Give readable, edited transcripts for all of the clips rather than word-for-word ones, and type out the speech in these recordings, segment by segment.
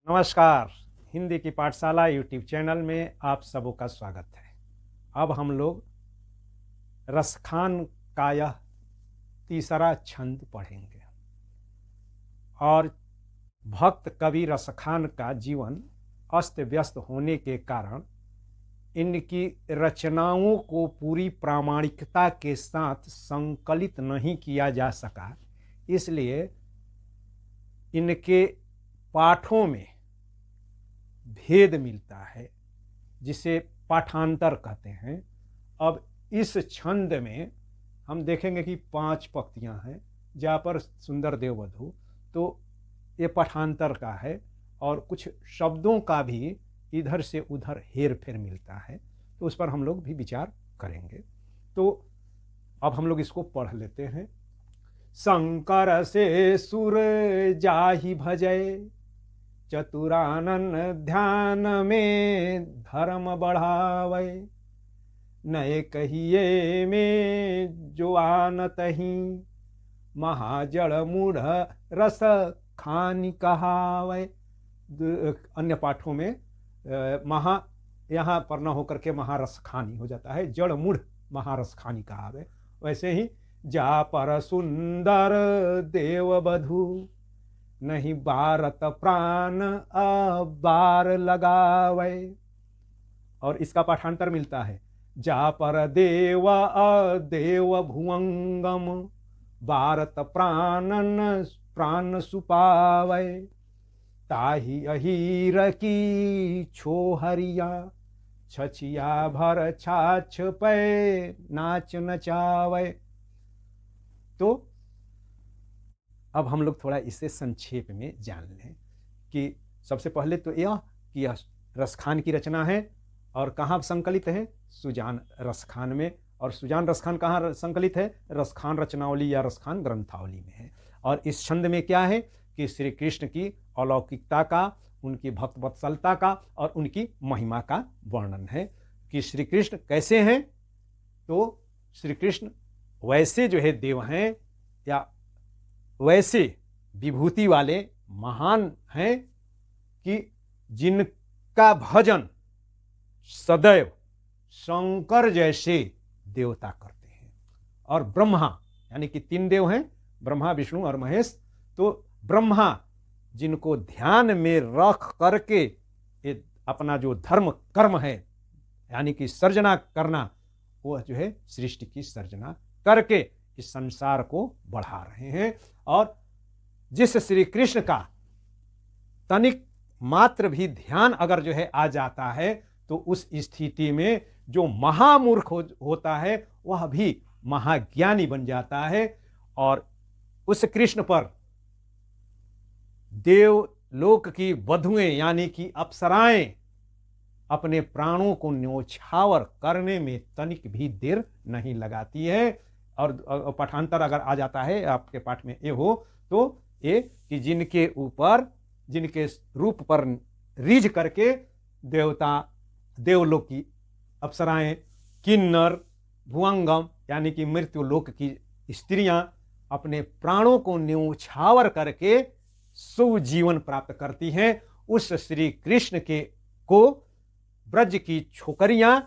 नमस्कार। हिंदी की पाठशाला यूट्यूब चैनल में आप सबों का स्वागत है। अब हम लोग रसखान का यह तीसरा छंद पढ़ेंगे और भक्त कवि रसखान का जीवन अस्त व्यस्त होने के कारण इनकी रचनाओं को पूरी प्रामाणिकता के साथ संकलित नहीं किया जा सका, इसलिए इनके पाठों में भेद मिलता है, जिसे पाठांतर कहते हैं। अब इस छंद में हम देखेंगे कि 5 पंक्तियां हैं, जहाँ पर सुंदर देववधू, तो ये पाठांतर का है और कुछ शब्दों का भी इधर से उधर हेर फेर मिलता है, तो उस पर हम लोग भी विचार करेंगे। तो अब हम लोग इसको पढ़ लेते हैं। शंकर से सुर जाहि भजय, चतुरानन ध्यान में धर्म बढ़ावे, नए कहिए में जो आनत ही, महाजड़ मूढ़ रस खानी कहावे। अन्य पाठों में महा यहाँ पर न होकर के महारस खानी हो जाता है, जड़ मूढ़ महारस खानी कहावे। वैसे ही जा पर सुंदर देववधू, नहीं बारत प्राण अबार लगावे। और इसका पाठांतर मिलता है, जा पर देव अदेव भुवंगम, बारत प्राणन प्राण सुपावे, ताहि अहीर की छोहरिया, छछिया भर छाछ पे नाच नचावे। तो अब हम लोग थोड़ा इसे संक्षेप में जान लें कि सबसे पहले तो यह कि यह रसखान की रचना है और कहाँ संकलित है, सुजान रसखान में। और सुजान रसखान कहाँ संकलित है, रसखान रचनावली या रसखान ग्रंथावली में है। और इस छंद में क्या है कि श्री कृष्ण की अलौकिकता का, उनकी भक्त वत्सलता का और उनकी महिमा का वर्णन है कि श्री कृष्ण कैसे हैं। तो श्री कृष्ण वैसे जो है देव हैं या वैसे विभूति वाले महान हैं कि जिनका भजन सदैव शंकर जैसे देवता करते हैं। और ब्रह्मा, यानी कि 3 देव हैं, ब्रह्मा विष्णु और महेश। तो ब्रह्मा जिनको ध्यान में रख करके अपना जो धर्म कर्म है, यानी कि सर्जना करना, वह जो है सृष्टि की सर्जना करके इस संसार को बढ़ा रहे हैं। और जिस श्री कृष्ण का तनिक मात्र भी ध्यान अगर जो है आ जाता है, तो उस स्थिति में जो महामूर्ख होता है वह भी महाज्ञानी बन जाता है। और उस कृष्ण पर देवलोक की वधुएं यानी कि अप्सराएं अपने प्राणों को न्योछावर करने में तनिक भी देर नहीं लगाती है। और पाठांतर अगर आ जाता है आपके पाठ में ये हो, तो ये कि जिनके ऊपर, जिनके रूप पर रीझ करके देवता, देवलोक की अप्सराएं, किन्नर, भुवंगम यानी कि मृत्युलोक की स्त्रियां अपने प्राणों को न्योछावर करके सुजीवन प्राप्त करती हैं, उस श्री कृष्ण को ब्रज की छोकरियां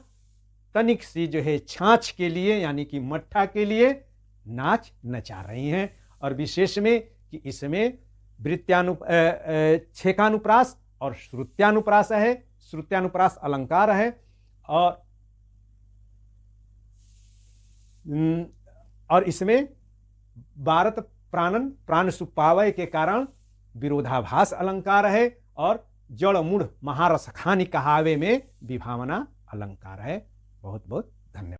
तनिक सी जो है छाछ के लिए यानी कि मट्ठा के लिए नाच नचा रही हैं। और विशेष में कि इसमें छेकानुप्रास और श्रुत्यानुप्रास है। श्रुत्यानुप्रास अलंकार है और इसमें भारत प्राणन प्राण सुपावय के कारण विरोधाभास अलंकार है। और जड़ मूढ़ महारस खानी कहावे में विभावना अलंकार है। बहुत बहुत धन्यवाद।